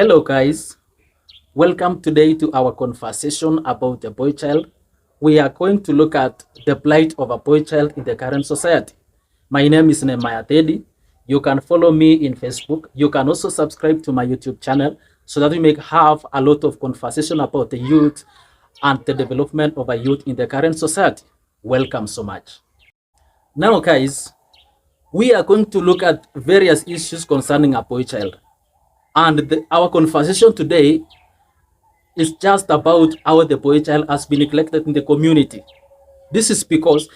Hello guys, welcome today to our conversation about the boy child. We are going to look at the plight of a boy child in the current society. My name is Nehemiah. You can follow me in Facebook. You can also subscribe to my YouTube channel so that we may have a lot of conversation about the youth and the development of a youth in the current society. Welcome so much. Now guys, we are going to look at various issues concerning a boy child. And our conversation today is just about how the boy child has been neglected in the community. This is because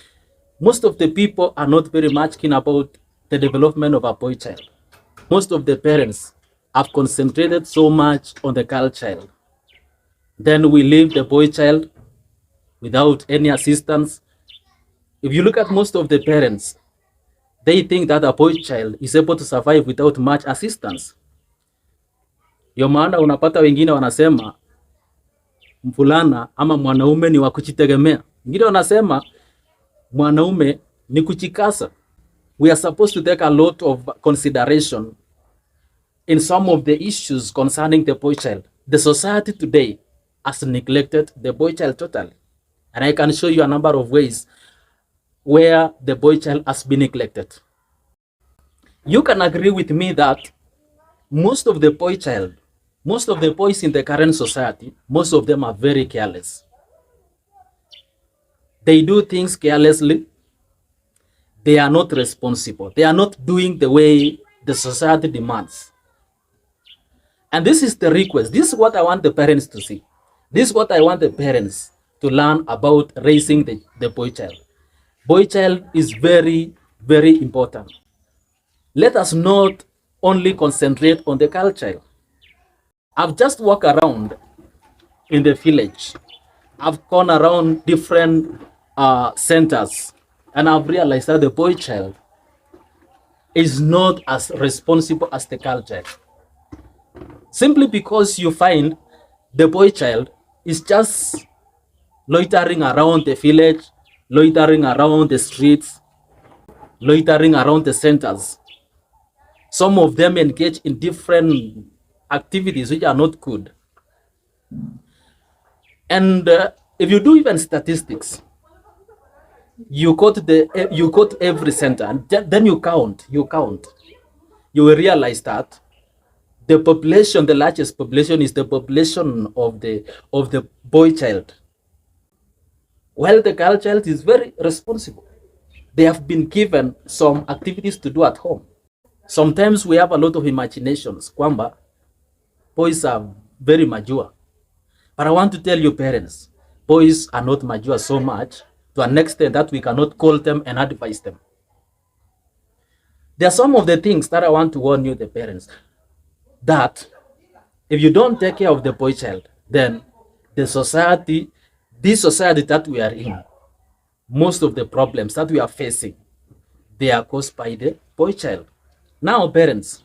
most of the people are not very much keen about the development of a boy child. Most of the parents have concentrated so much on the girl child. Then we leave the boy child without any assistance. If you look at most of the parents, they think that a boy child is able to survive without much assistance. Ndio maana unapata wengine wanasema mvulana ama mwanaume ni wa kujitegemea. Wengine wanasema mwanaume ni kujikasa. We are supposed to take a lot of consideration in some of the issues concerning the boy child. The society today has neglected the boy child totally. And I can show you a number of ways where the boy child has been neglected. You can agree with me that most of the boys in the current society, most of them are very careless. They do things carelessly. They are not responsible. They are not doing the way the society demands. And this is the request. This is what I want the parents to see. This is what I want the parents to learn about raising the boy child. Boy child is very, very important. Let us not only concentrate on the girl child. I've just walked around in the village. I've gone around different centers, and I've realized that the boy child is not as responsible as the girl child. Simply because you find the boy child is just loitering around the village, loitering around the streets, loitering around the centers. Some of them engage in different activities which are not good. And if you do even statistics, you got every center, and then you count, you will realize that the population, the largest population, is the population of the boy child, while the girl child is very responsible. They have been given some activities to do at home. Sometimes we have a lot of imaginations. Kwamba boys are very mature. But I want to tell you parents, boys are not mature so much to an extent that we cannot call them and advise them. There are some of the things that I want to warn you, the parents, that if you don't take care of the boy child, then this society that we are in, most of the problems that we are facing, they are caused by the boy child. Now, parents,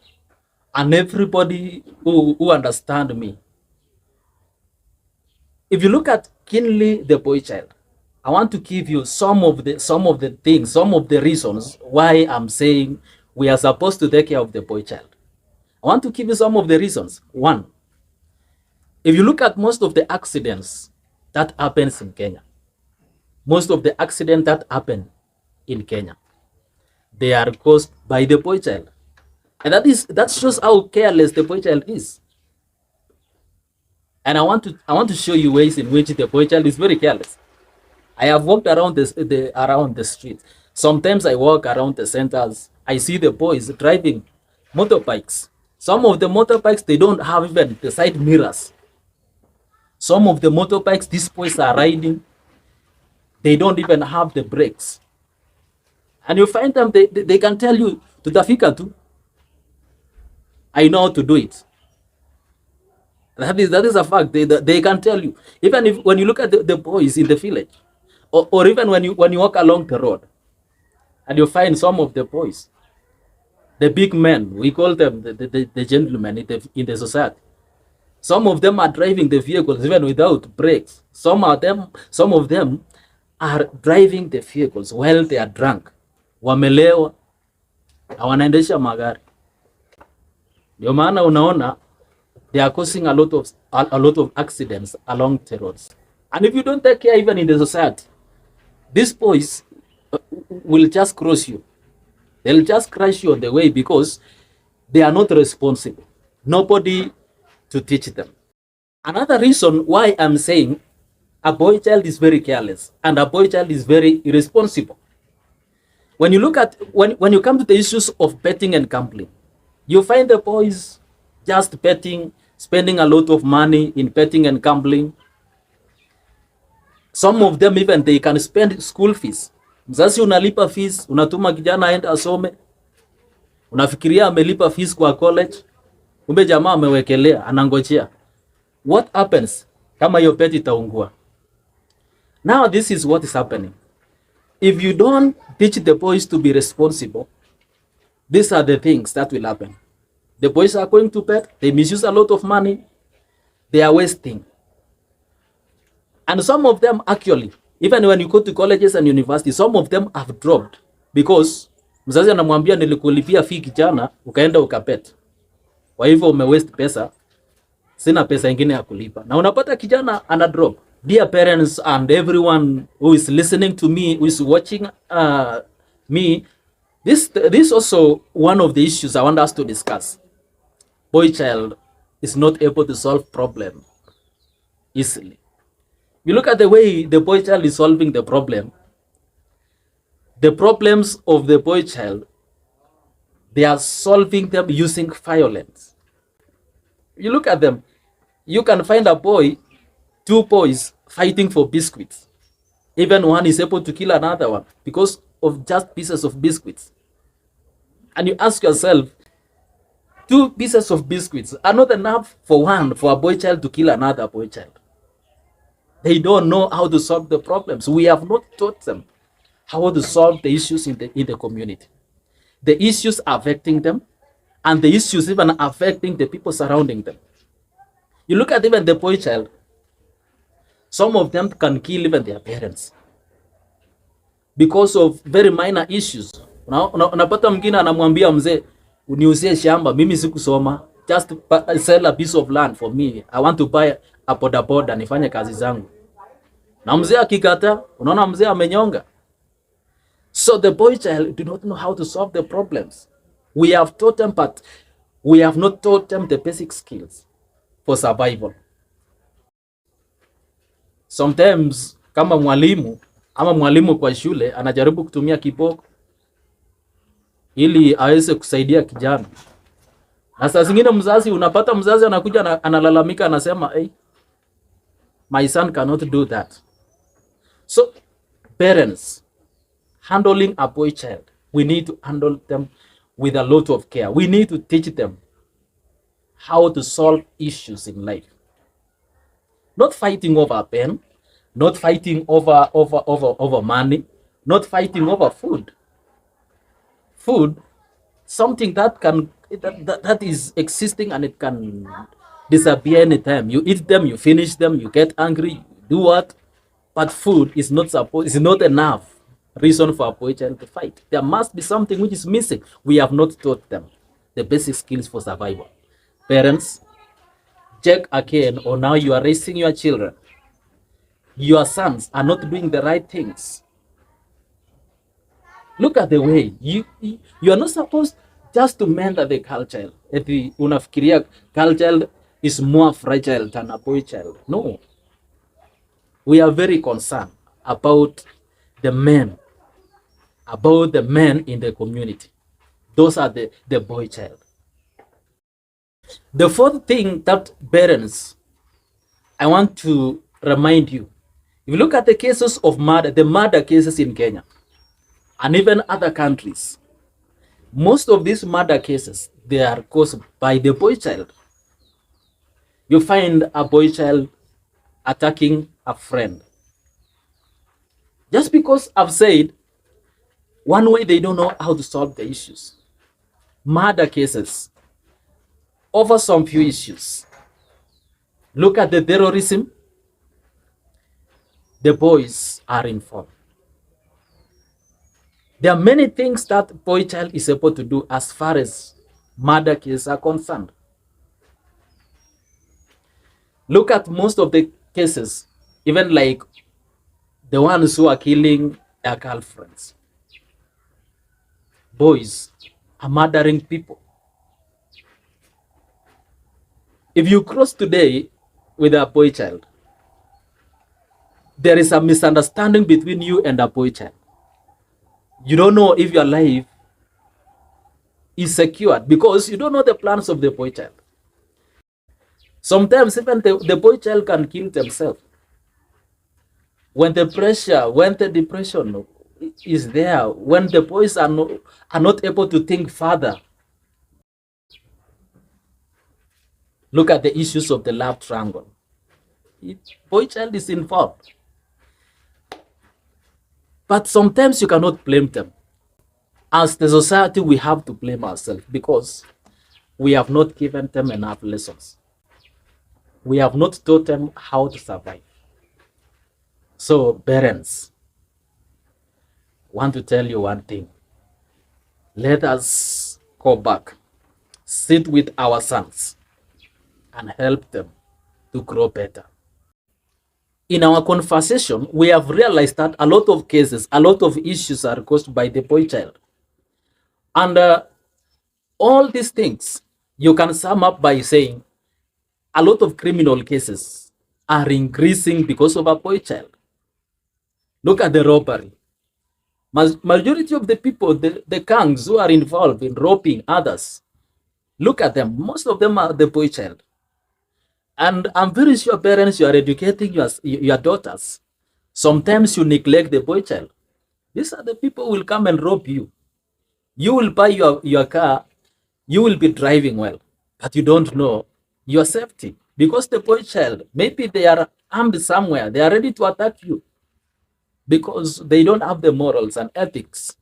and everybody who understand me, if you look at keenly the boy child, I want to give you some of the things, some of the reasons why I'm saying we are supposed to take care of the boy child. I want to give you some of the reasons. One, if you look at most of the accidents that happens in Kenya, most of the accidents that happen in Kenya, they are caused by the boy child. And that shows how careless the boy child is. And I want to show you ways in which the boy child is very careless. I have walked around around the streets. Sometimes I walk around the centers. I see the boys driving motorbikes. Some of the motorbikes, they don't have even the side mirrors. Some of the motorbikes these boys are riding, they don't even have the brakes. And you find them, they can tell you, tutafika tu. I know how to do it. That is a fact. They can tell you. Even if when you look at the boys in the village, or even when you walk along the road, and you find some of the boys, the big men, we call them the gentlemen in the society. Some of them are driving the vehicles even without brakes. Some of them are driving the vehicles while they are drunk. Wamelewa, wanaendesha magari. Ndio maana unaona They are causing a lot of accidents along the roads. And if you don't take care, even in the society, these boys will just cross you. They'll just crash you on the way because they are not responsible. Nobody to teach them. Another reason why I'm saying a boy child is very careless and a boy child is very irresponsible. When you look at when you come to the issues of betting and gambling, you find the boys just betting, spending a lot of money in betting and gambling. Some of them even they can spend school fees. Mzazi unalipa fees, unatuma kijana aende asome, unafikiria amelipa fees kwa college, kumbe jamaa amewekelea anangojea. What happens kama hiyo bet itaungua? Now this is what is happening. If you don't teach the boys to be responsible, these are the things that will happen. The boys are going to bed, they misuse a lot of money, they are wasting. And some of them actually, even when you go to colleges and universities, some of them have dropped because mzazi anamwambia nilikulipia fee kijana, ukaenda ukapet. Kwa hivyo umewaste pesa, sina pesa ingine ya kulipa. Na unapata kijana ana drop. Dear parents and everyone who is listening to me, who is watching me, this also one of the issues I want us to discuss. Boychild is not able to solve problem easily. You look at the way the boychild is solving the problem. The problems of the boychild, they are solving them using violence. You look at them, you can find a boy, two boys fighting for biscuits. Even one is able to kill another one because of just pieces of biscuits. And you ask yourself, two pieces of biscuits are not enough for a boy child to kill another boy child. They don't know how to solve the problems. We have not taught them how to solve the issues in the community. The issues affecting them, and the issues even affecting the people surrounding them. You look at even the boy child, some of them can kill even their parents because of very minor issues. Unapata mwingine anamwambia mzee, uniuzie shamba, mimi sikusoma, just sell a piece of land for me, I want to buy a bodaboda nifanye kazi zangu. Na mzee akikata, unaona mzee amenyonga. So the boy child do not know how to solve the problems. We have taught them, but we have not taught them the basic skills for survival. Sometimes kama mwalimu kwa shule anajaribu kutumia kiboko ili aweze kusaidia kijana. Na saa zingine mzazi, unapata mzazi anakuja analalamika, anasema hey, my son cannot do that. So parents handling a boy child, we need to handle them with a lot of care. We need to teach them how to solve issues in life. Not fighting over pen, not fighting over money, not fighting over food. Food, something that is existing and it can disappear anytime. You eat them, you finish them, you get angry, you do what? But food is not enough reason for a boy child to fight. There must be something which is missing. We have not taught them the basic skills for survival. Parents, check again on how you are raising your children. Your sons are not doing the right things. Look at the way you are not supposed just to mentor the girl child. If unafikiria girl child is more fragile than a boy child. No. We are very concerned about the men in the community. Those are the boy child. The fourth thing that parents, I want to remind you, if you look at the cases of the murder cases in Kenya and even other countries, most of these murder cases, they are caused by the boy child. You find a boy child attacking a friend. Just because I've said, one way they don't know how to solve the issues. Murder cases over some few issues. Look at the terrorism. The boys are informed. There are many things that boy child is able to do as far as murder cases are concerned. Look at most of the cases, even like the ones who are killing their girlfriends. Boys are murdering people. If you cross today with a boy child, there is a misunderstanding between you and a boy child. You don't know if your life is secured because you don't know the plans of the boy child. Sometimes even the boy child can kill themselves. When the pressure, when the depression is there, when the boys are not able to think further. Look at the issues of the love triangle. Boy child is involved. But sometimes you cannot blame them. As the society, we have to blame ourselves because we have not given them enough lessons. We have not taught them how to survive. So, parents, want to tell you one thing. Let us go back, sit with our sons, and help them to grow better. In our conversation, we have realized that a lot of cases, a lot of issues are caused by the boy child. And all these things, you can sum up by saying a lot of criminal cases are increasing because of a boy child. Look at the robbery. Majority of the people, the gangs who are involved in robbing others, look at them. Most of them are the boy child. And I'm very sure, parents, you are educating your daughters. Sometimes you neglect the boy child. These are the people who will come and rob you. You will buy your car, you will be driving well, but you don't know your safety. Because the boy child, maybe they are armed somewhere, they are ready to attack you because they don't have the morals and ethics.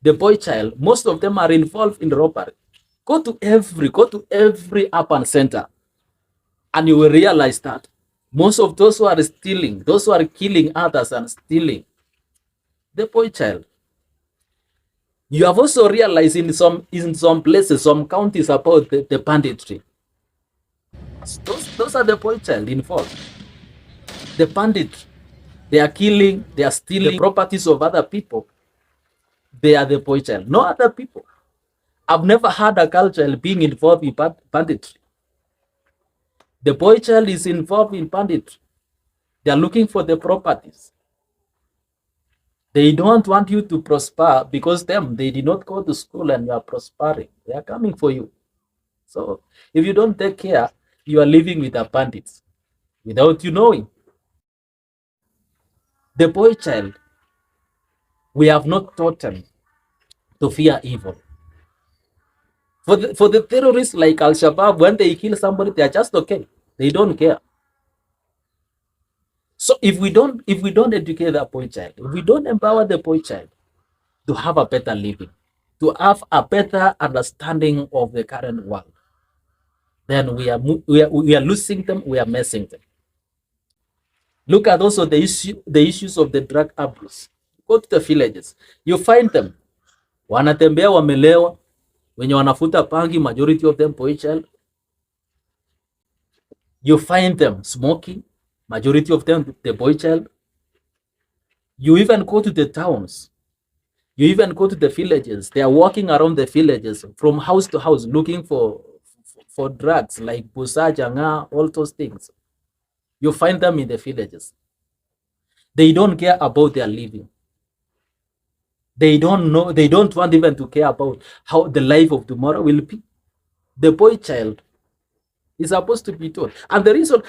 The boy child, most of them are involved in robbery. Go to every urban center, and you will realize that most of those who are stealing, those who are killing others and stealing, the boy child. You have also realized in some places, some counties, about the banditry. Those are the boy child involved. The banditry. They are killing, they are stealing the properties of other people. They are the boy child, no other people. I've never had a girl child being involved in banditry. The boy child is involved in banditry. They are looking for the properties. They don't want you to prosper because they did not go to school and you are prospering. They are coming for you. So if you don't take care, you are living with the bandits without you knowing. The boy child, we have not taught them to fear evil. For the terrorists like Al-Shabaab, when they kill somebody, they are just okay. They don't care. So if we don't educate the boy child, if we don't empower the boy child to have a better living, to have a better understanding of the current world, then we are losing them, we are messing them. Look at also the issues of the drug abuse. Go to the villages, you find them wanatembea wamelewa, wenye wanafuta pangi, majority of them boy child. You find them smoking, majority of them the boy child. You even go to the towns, you even go to the villages, they are walking around the villages from house to house looking for drugs like busa, janga, all those things. You find them in the villages. They don't care about their living. They don't know, they don't want even to care about how the life of tomorrow will be. The boy child is supposed to be taught. And the reason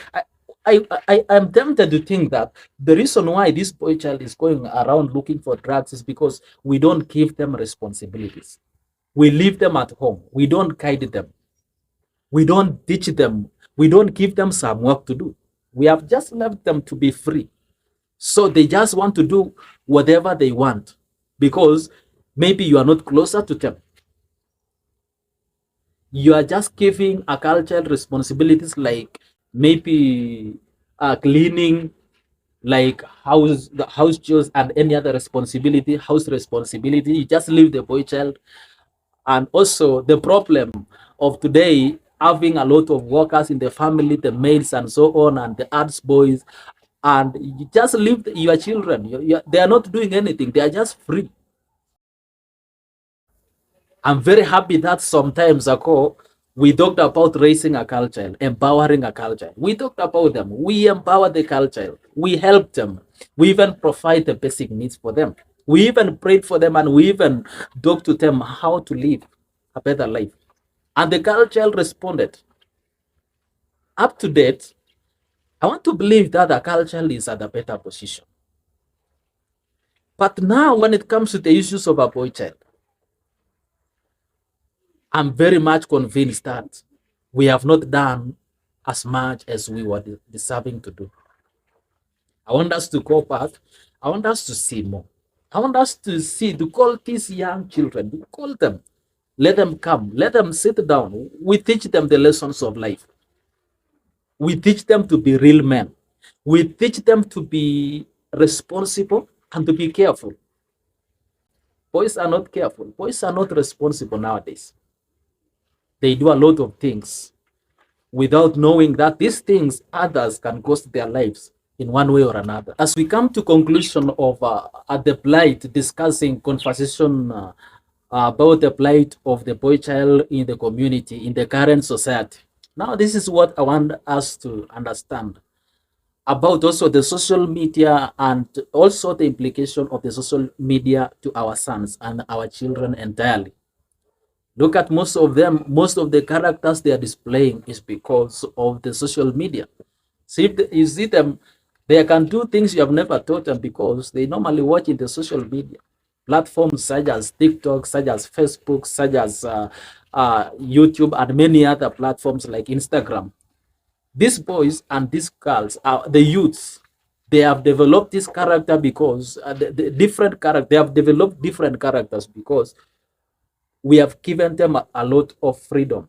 I am tempted to think that the reason why this boy child is going around looking for drugs is because we don't give them responsibilities. We leave them at home. We don't guide them. We don't teach them. We don't give them some work to do. We have just left them to be free. So they just want to do whatever they want because maybe you are not closer to them. You are just giving a cultural responsibilities like maybe cleaning, like the house chores and any other responsibility, house responsibility. You just leave the boy child. And also the problem of today, having a lot of workers in the family, the maids and so on, and the arts boys, and you just leave your children. They are not doing anything. They are just free. I'm very happy that sometimes ago we talked about raising a culture, empowering a culture. We talked about them. We empower the culture. We help them. We even provide the basic needs for them. We even prayed for them, and we even talked to them how to live a better life. And the culture responded. Up to date, I want to believe that the culture is at a better position. But now, when it comes to the issues of a boy child, I'm very much convinced that we have not done as much as we were deserving to do. I want us to go back. I want us to see more. I want us to see, to call these young children, to call them, let them come, let them sit down. We teach them the lessons of life. We teach them to be real men. We teach them to be responsible and to be careful. Boys are not careful. Boys are not responsible nowadays. They do a lot of things without knowing that these things others can cost their lives in one way or another. As we come to conclusion of at the plight, discussing conversation about the plight of the boy child in the community, in the current society. Now, this is what I want us to understand about also the social media and also the implication of the social media to our sons and our children entirely. Look at most of them, most of the characters they are displaying is because of the social media. See, if you see them, they can do things you have never taught them because they normally watch in the social media platforms such as TikTok, such as Facebook, such as YouTube, and many other platforms like Instagram. These boys and these girls are the youths. They have developed this character because the different character. They have developed different characters because we have given them a lot of freedom.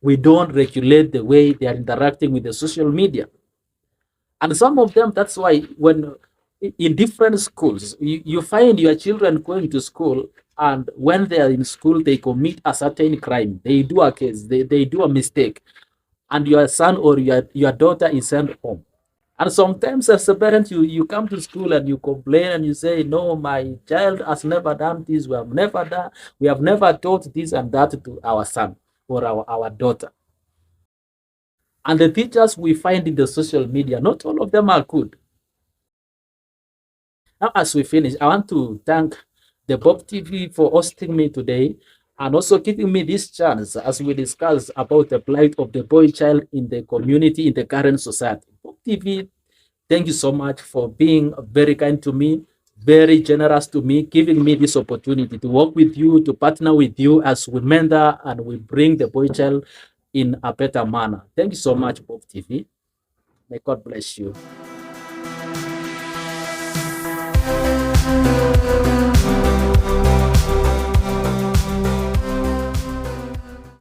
We don't regulate the way they are interacting with the social media. And some of them, that's why when in different schools, you find your children going to school, and when they are in school, they commit a certain crime. They do a case, they do a mistake, and your son or your daughter is sent home. And sometimes as a parent, you come to school and you complain and you say, no, my child has never done this. We have never taught this and that to our son or our daughter. And the teachers we find in the social media, not all of them are good. Now, as we finish, I want to thank the Bob TV for hosting me today and also giving me this chance as we discuss about the plight of the boy child in the community, in the current society. Bob TV, thank you so much for being very kind to me, very generous to me, giving me this opportunity to work with you, to partner with you as we mentor and we bring the boy child in a better manner. Thank you so much, Bob TV. May God bless you.